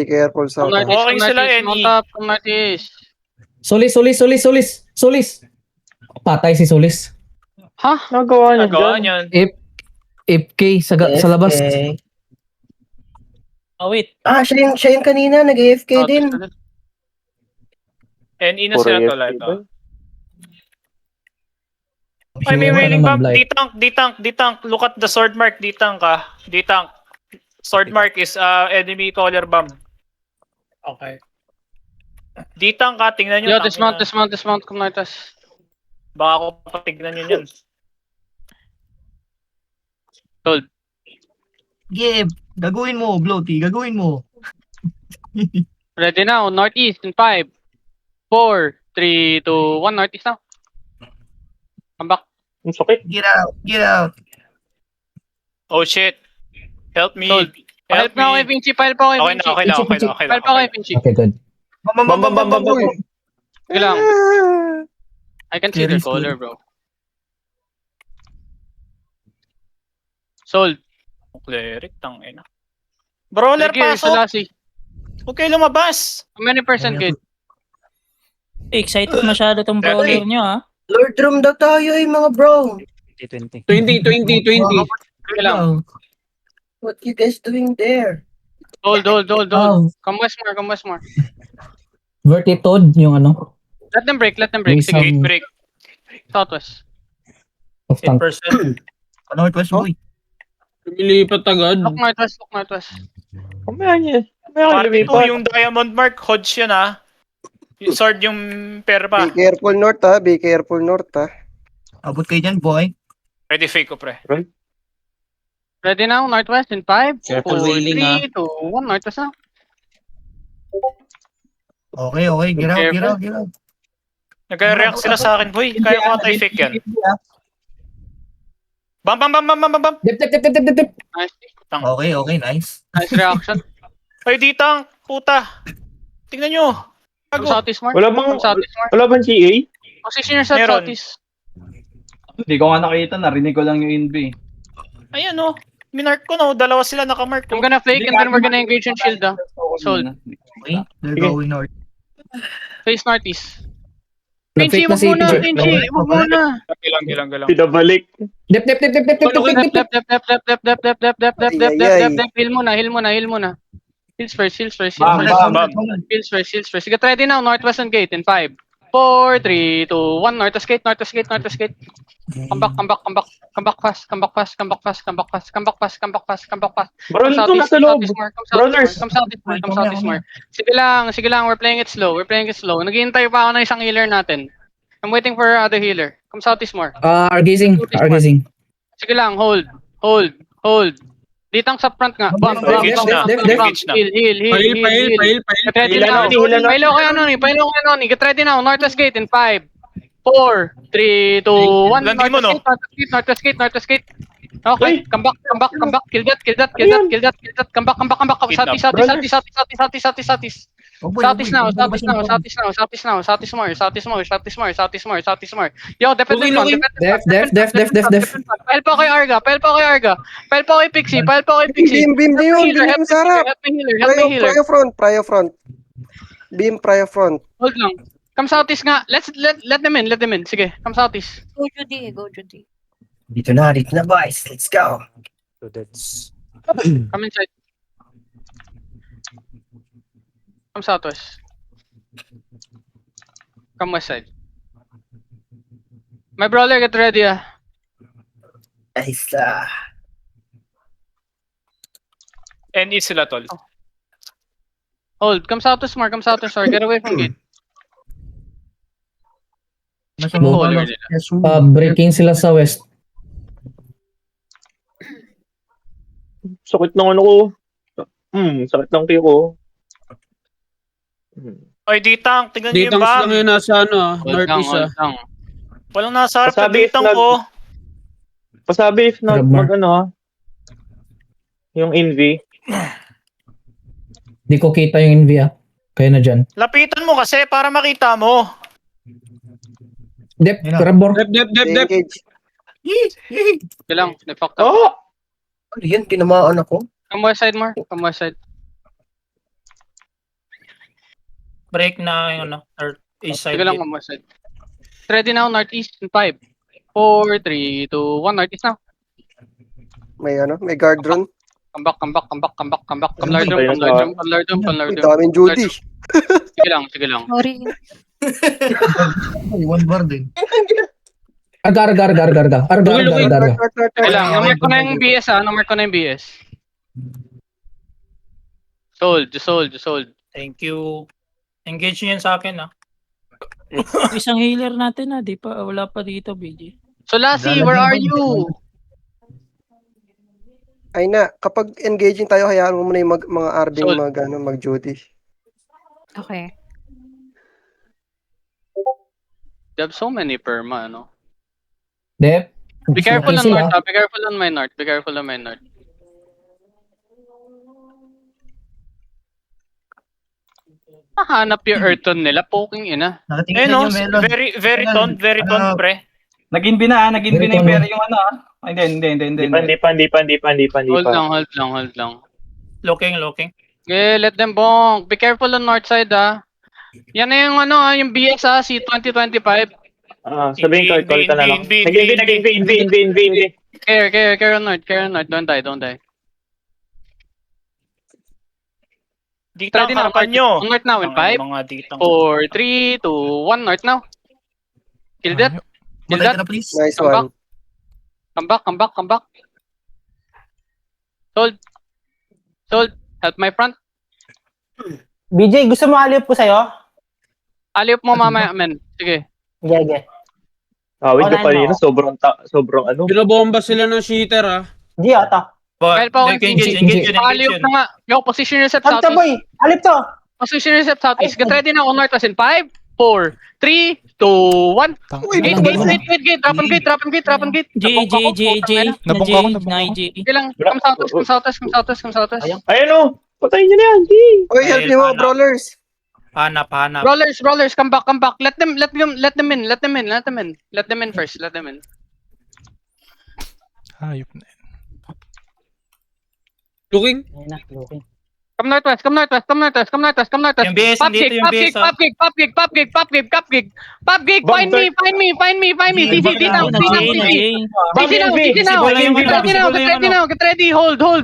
Be careful sa Come northeast, Walking come sila, northeast. NE. Mount up, come northeast. Solis. Patay si Solis. Ha? Nagawa niya Nagawa dyan. niyan. FK sa labas. AFK. Oh, wait. Siya yung kanina, nag-AFK din. NE na sila to light. Ay, may Siguro wailing naman, bomb. Blight. D-tank. Look at the sword mark. D-tank ka. D-tank. Sword mark is enemy collar bomb. Okay. D-tank ka. Tingnan nyo. Yo, dismount, come northeast. Baka ako patignan nyo yun. Gib, gagawin mo, Bloaty, gagawin mo. Ready now, northeast in 5, 4, 3, 2, 1, northeast now. Come back. Ang sakit. Get out. Oh shit. Help me. Sold. Help Help na ako kay me. Vinci, file pa ako kay Vinci. Okay na. File pa ako kay Vinci. Okay, good. Bam. Sige lang. I can see Very the color, bro. Sold. Cleric, tangina. Brawler, Thank you, pasok. Selassie. Huwag kayo lumabas. How many percent good? Excited masyado tong brawler nyo, ha? Lord Room daw tayo mga bro. 20. 20. Sige lang. What you guys doing there? Hold. Oh. Come westmore. Vertitude, yung ano. Let them break. May Sige, Gate break. southwest. Of tank. 8%. Northwest boy. Lumilipat agad. Look northwest. Kamaya niya. Party 2 yung diamond mark. Hodge yun ah. Yung sword yung perpa. Be careful north ha. Abot kayo dyan, boy. Ready fake ko pre. Ready now, northwest in 5, 4, Careful wailing, 3, 2, 1, northwest now. Okay, get out. Nag-react sila sa akin, boy. Kaya ko tayo fake yan. Bam. Dip. Nice. Okay, nice. Nice reaction. Ay, ditang. Puta. Tingnan nyo. Come Gago. southeast more. Wala bang, Come southeast more. wala bang CA? Position yourself Meron. southeast. Hindi ko nga nakita, narinig ko lang yung inv. Ayan o. Minark ko no. Dalawa sila nakamark I'm ko. gonna fake and then we're gonna engage on shield. Sold. Okay, they're going north. Face northeast. Vinci, Nag-fake na wag si muna, Vinci. Vinci. Wag muna. Galang. Pinabalik. Dip. Left. Heal muna. Heals first. Bam. Heals first. Get ready now, northwestern gate in 5, 4, 3, 2, 1, northwest gate. Come back fast. Come back fast. Bro, ito nasa loob. Brothers. Come southeast more. Sige lang, we're playing it slow. Naghihintay pa ako ng isang healer natin. I'm waiting for other healer. Come southeast more. Argazing. Sige lang, hold. Ditang sa front nga. Bam. Engage na. Engage na. Heal. Get ready now. Pailo kayo Noni. Get ready now. Northwest gate in 5, 4, 3, 2, 1. Landing mo, no? Northwest gate. Okay, come back. Kill that. Come back. Satis. Satis now. Yo, defend them. Def. Pile pa kay Arga. Pile pa kay Pixie. Beam na yun. Beam sa harap. Help me healer. Prio front. Beam prio front. Hold lang. Come southeast nga. Let them in. Sige, come southeast. Go Judy. Dito na boys. Let's go. Come inside. Come southwest. Come west side. My brawler, get ready Nice. NE sila tol. Hold. Come southwest more. Get away from gate. Nasa Mo- mga Breaking sila sa west. Sakit ng ano ko. Sakit ng tiyo ko. Ay, ditang. Tingnan nyo yung bam. yun nasa Hold lang. Walang nasa harap na Pasabi if ditang nag- ko. Pasabi if not Grab mag yung envy. Di ko kita yung envy Kaya na dyan. Lapitan mo kasi para makita mo. Dep, Yun na. Rabor. Engage. Sige lang. They fucked up. Oh! Ano yan? Tinamaan ako. Come west side more. Break na yung ano, or east side. Sige lang, one more side. Ready now, northeast in 5, 4, 3, 2, 1, northeast now. May guard run. Come back. Come Ano Lord ba room, yun? come Lord room. Ang daming Judy. Sige lang. Sorry. Ay, one bar din. Arga. Sige lang, namark ko na yung BS namark ko na yung BS. Sold. Thank you. Engage nyo yan sa akin, ah. Isang healer natin di pa, wala pa dito, BG. Solasi, where are you? Ay na, kapag engaging tayo, hayaan mo muna yung mga Arbing Sold. mag-duty. Okay. They have so many perma, no? Def. Be careful on Easy, north, Be careful on my north. Mahanap yung Earthon nila, poking ina. Nakatingin Eh no, niyo, Melon. very taunt, pre. Nag-invi na yung pera yung ano ah. Ay, hindi. Hindi pa. Hold lang. Looking. Okay, let them bonk. Be careful on north side, Yan na yung yung BS, si 2025. Sabihin ko, call ka na lang. Invi. Nag-invi. Care on north. Don't die. Dito ang Ready now, harapan nyo. on north now in 5, Mga dito. 4, 3, 2, 1, north now. Kill that. Malay ka na, please. Nice Come back. one. Come back. Sold. Help my front. BJ, gusto mo alip po sa'yo? Aliyop mo mamaya, men. Sige. Gege. Awit ka pa rin. Sobrang ano. Binobomba sila ng cheater G, ata. Dahil pa ako Engage engage yun. Aliyop na nga. Yo, position yourself Alip to, southeast. boy! Alip to! Position yourself southeast. Get ready na on north as in 5, 4, 3, 2, 1. Gate. Drop on gate. G. Sige lang. Come southwest. Ayun o! Patayin nyo na yan, G! Uy, help me mo, brawlers. Hanap. Brawlers, come back. Let them in first. Hayop na yun. Looking? Come northwest. Yung BS, nandito yung BS, Pop gig. Find me. DC now. Get ready. Hold. On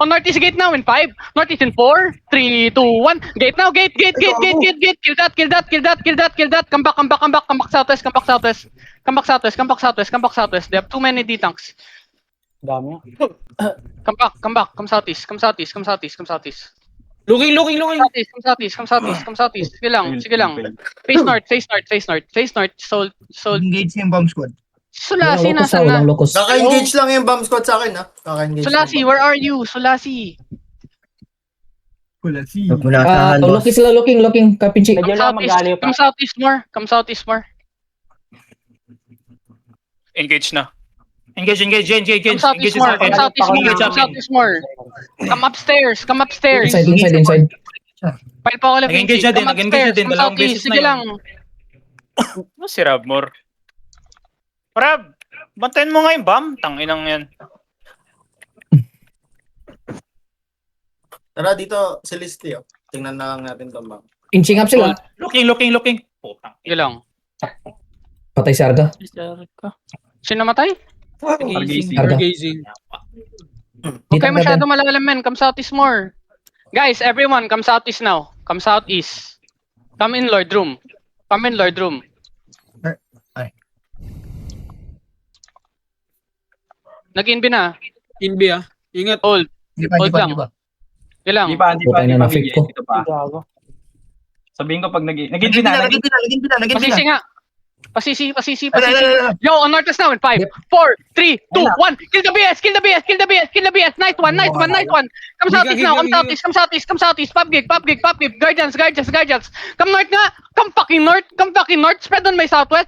northeast gate now in 5. Northeast in 4, 3, 2, 1. Gate now. Gate. Kill that. Come back southwest. Come back southwest. They have too many D-tanks. Dami. Come back. Come southeast. Looking. Come southeast. Sige lang. Face north. Sold. Engage yung bomb squad. Sulasi, Walang nasan na? locus. Naka-engage lang yung bomb squad sa akin, ha? Naka-engage. Sulasi, where are you? Sulasi. Wala si. Looking sila, looking. Kapinchi. Come southeast more. Engage na. Engage. Come southeast more. Come upstairs. Inside. Pile pa ako lang. Nag-engage na din, Come upstairs. Come southeast. Sige lang. Ano si Rabmore? Rab, bantayan mo nga yung bomb. Tanginang yan. Tara dito, Celestio. Tingnan na lang natin itong bomb. Inching up sila. Looking. Putang. Sige lang. Patay si Arga. Sino namatay? Arga. Gazing. Huwag kayo masyado malalam, men. Come southeast more. Guys, everyone, come southeast now. Come southeast. Come in Lord Room. Ay. Nag-inbi na. Inbi Ingat. Hold. Di ba? Sige lang. Di pa. Putay na na-fake ko. Dito pa. Sabihin ko pag nag-invi na. Pasisi nga. Pasisi. Yo, on northwest now in 5, 4, 3, 2, 1. Kill the BS. Nice one. Come southeast. Pop gig. Guardians. Come north nga. Come fucking north. Spread on my southwest.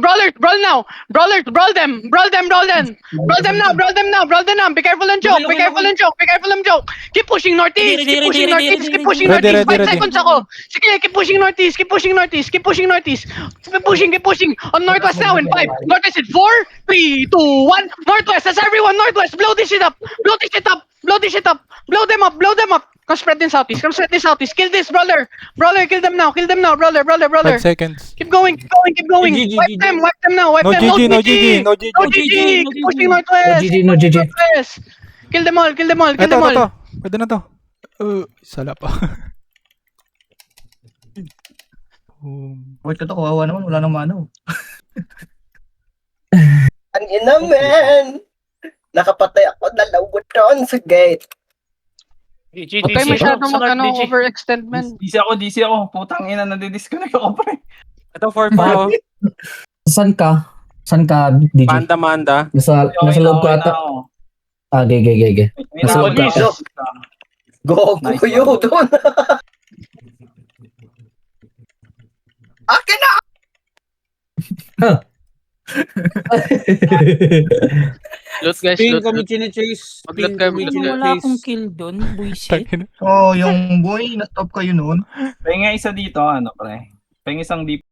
Brawlers, brawl now. Brawl them. Brawl them now. Be careful and joke. Keep pushing northeast. Keep pushing northeast. 5 seconds ako. Sige, keep pushing northeast. Keep pushing. On northwest now in 5. Northwest in 4, 3, 2, 1. Northwest. That's everyone. Northwest. Blow this shit up. Blow them up, blow them up. Come spread in southeast, come spread in southeast. Kill this, brawler. Brawler, kill them now, brawler, brawler, brawler. 5 seconds. Keep going, keep going, keep going. GG, Wipe them now, wipe No them. GG, no GG, no GG. No GG, keep pushing northwest. No GG, no GG. Northwest. Kill them all, kill them all, kill Ito, them all. ito. Pwede na to. Sala pa. Wait ka to, kawawa naman. Wala nang mano. Ang ina, man! Nakapatay ako dalawa doon sa gate. GG, Huwag kayo GG. masyadong Sunod, mag-ano, GG. overextend, man. DC ako. Putang ina, nadidisconnect ako pre. Ito, 4 pa. Saan ka? Saan ka, DJ? Manda. Nasa loob ko ata. Gay. Nasa loob ka ata. Go yun doon. Akin na! Loot guys, Ping loot, kami loot. chine-chase. Mag-loot Ping kayo, kami mag-loot. Wala akong chine-chase. kill doon, buisit. So, yung boy, na-stop kayo noon. Pahinga isa dito, ano pre. Pahinga isang deep